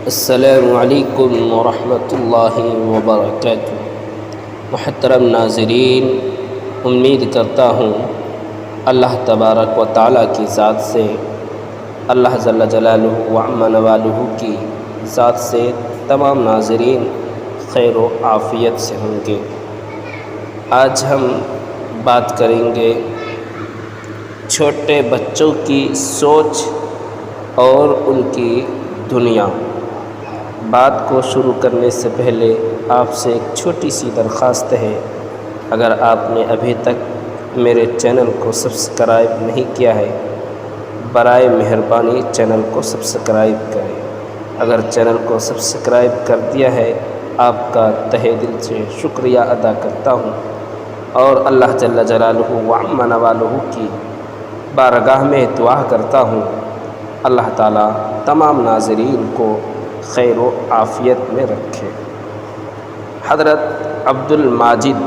السلام علیکم ورحمۃ اللہ وبرکاتہ۔ محترم ناظرین، امید کرتا ہوں اللہ تبارک و تعالیٰ کی ذات سے، اللہ جل جلالہ و عم نوالہ کی ذات سے تمام ناظرین خیر و عافیت سے ہوں گے۔ آج ہم بات کریں گے چھوٹے بچوں کی سوچ اور ان کی دنیا۔ بات کو شروع کرنے سے پہلے آپ سے ایک چھوٹی سی درخواست ہے، اگر آپ نے ابھی تک میرے چینل کو سبسکرائب نہیں کیا ہے، برائے مہربانی چینل کو سبسکرائب کریں۔ اگر چینل کو سبسکرائب کر دیا ہے، آپ کا تہہ دل سے شکریہ ادا کرتا ہوں، اور اللہ جل جلالہ و عم نوالہ کی بارگاہ میں دعا کرتا ہوں اللہ تعالیٰ تمام ناظرین کو خیر و عافیت میں رکھے۔ حضرت عبد الماجد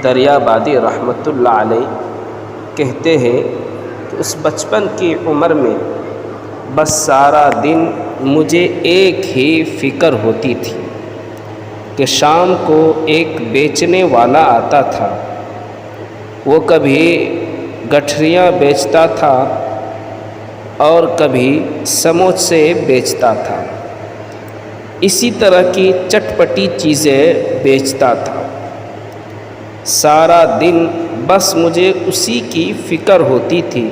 دریابادی رحمۃ اللہ علیہ کہتے ہیں کہ اس بچپن کی عمر میں بس سارا دن مجھے ایک ہی فکر ہوتی تھی کہ شام کو ایک بیچنے والا آتا تھا، وہ کبھی گٹھریاں بیچتا تھا اور کبھی سموسے بیچتا تھا، اسی طرح کی چٹپٹی چیزیں بیچتا تھا۔ سارا دن بس مجھے اسی کی فکر ہوتی تھی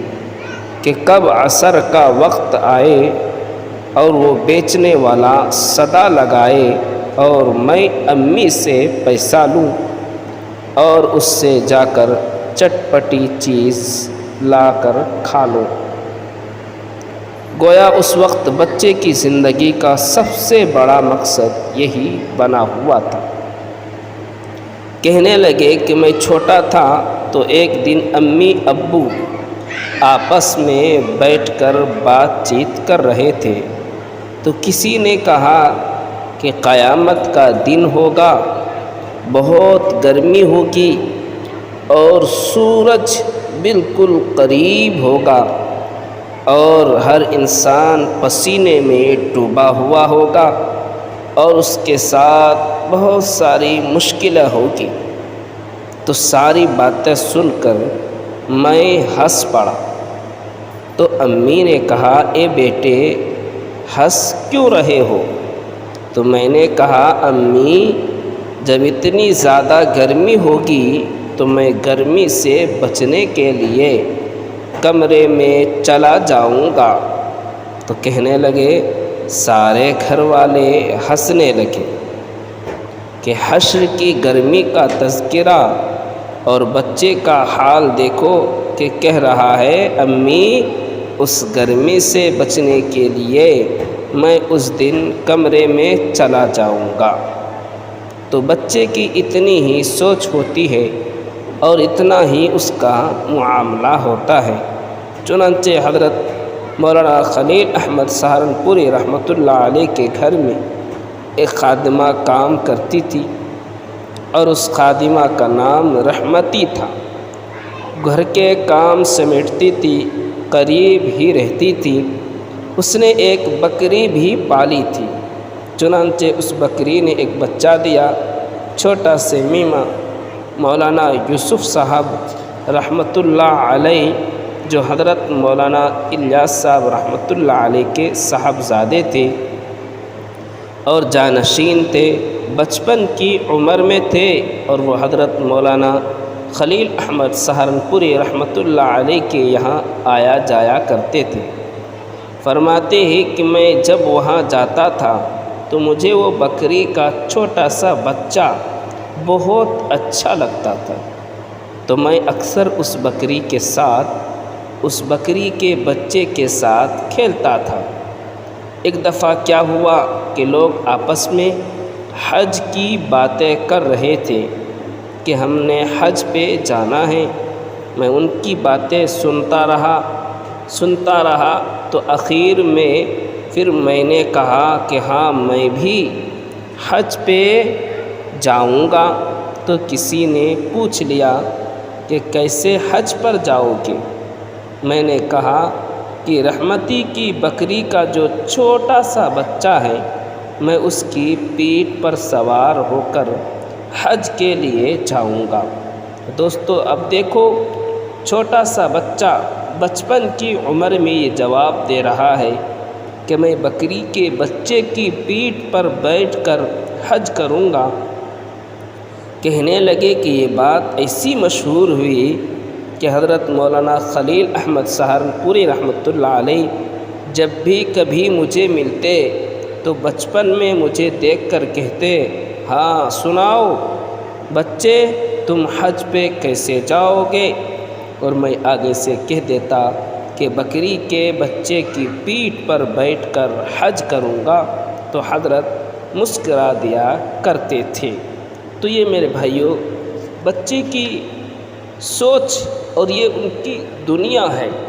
کہ کب عصر کا وقت آئے اور وہ بیچنے والا صدا لگائے اور میں امی سے پیسہ لوں اور اس سے جا کر چٹپٹی چیز لا کر کھا لوں۔ گویا اس وقت بچے کی زندگی کا سب سے بڑا مقصد یہی بنا ہوا تھا۔ کہنے لگے کہ میں چھوٹا تھا تو ایک دن امی ابو آپس میں بیٹھ کر بات چیت کر رہے تھے تو کسی نے کہا کہ قیامت کا دن ہوگا، بہت گرمی ہوگی اور سورج بالکل قریب ہوگا اور ہر انسان پسینے میں ڈوبا ہوا ہوگا اور اس کے ساتھ بہت ساری مشکلیں ہوگی۔ تو ساری باتیں سن کر میں ہنس پڑا، تو امی نے کہا اے بیٹے ہنس کیوں رہے ہو؟ تو میں نے کہا امی جب اتنی زیادہ گرمی ہوگی تو میں گرمی سے بچنے کے لیے کمرے میں چلا جاؤں گا۔ تو کہنے لگے، سارے گھر والے ہنسنے لگے کہ حشر کی گرمی کا تذکرہ، اور بچے کا حال دیکھو کہ کہہ رہا ہے امی اس گرمی سے بچنے کے لیے میں اس دن کمرے میں چلا جاؤں گا۔ تو بچے کی اتنی ہی سوچ ہوتی ہے اور اتنا ہی اس کا معاملہ ہوتا ہے۔ چنانچہ حضرت مولانا خلیل احمد سہارنپوری رحمۃ اللہ علیہ کے گھر میں ایک خادمہ کام کرتی تھی اور اس خادمہ کا نام رحمتی تھا۔ گھر کے کام سمیٹتی تھی، قریب ہی رہتی تھی۔ اس نے ایک بکری بھی پالی تھی، چنانچہ اس بکری نے ایک بچہ دیا، چھوٹا سے میمہ۔ مولانا یوسف صاحب رحمۃ اللہ علیہ جو حضرت مولانا الیاس صاحب رحمۃ اللہ علیہ کے صاحبزادے تھے اور جانشین تھے، بچپن کی عمر میں تھے، اور وہ حضرت مولانا خلیل احمد سہارنپوری رحمۃ اللہ علیہ کے یہاں آیا جایا کرتے تھے۔ فرماتے ہیں کہ میں جب وہاں جاتا تھا تو مجھے وہ بکری کا چھوٹا سا بچہ بہت اچھا لگتا تھا، تو میں اکثر اس بکری کے ساتھ، اس بکری کے بچے کے ساتھ کھیلتا تھا۔ ایک دفعہ کیا ہوا کہ لوگ آپس میں حج کی باتیں کر رہے تھے کہ ہم نے حج پہ جانا ہے۔ میں ان کی باتیں سنتا رہا تو آخر میں پھر میں نے کہا کہ ہاں میں بھی حج پہ جاؤں گا۔ تو کسی نے پوچھ لیا کہ کیسے حج پر جاؤ گے؟ میں نے کہا کہ رحمتی کی بکری کا جو چھوٹا سا بچہ ہے میں اس کی پیٹھ پر سوار ہو کر حج کے لیے جاؤں گا۔ دوستو اب دیکھو چھوٹا سا بچہ بچپن کی عمر میں یہ جواب دے رہا ہے کہ میں بکری کے بچے کی پیٹھ پر بیٹھ کر حج کروں گا۔ کہنے لگے کہ یہ بات ایسی مشہور ہوئی کہ حضرت مولانا خلیل احمد سہارنپوری رحمۃ اللہ علیہ جب بھی کبھی مجھے ملتے تو بچپن میں مجھے دیکھ کر کہتے، ہاں سناؤ بچے تم حج پہ کیسے جاؤ گے؟ اور میں آگے سے کہہ دیتا کہ بکری کے بچے کی پیٹھ پر بیٹھ کر حج کروں گا، تو حضرت مسکرا دیا کرتے تھے۔ تو یہ میرے بھائیوں بچے کی سوچ اور یہ ان کی دنیا ہے۔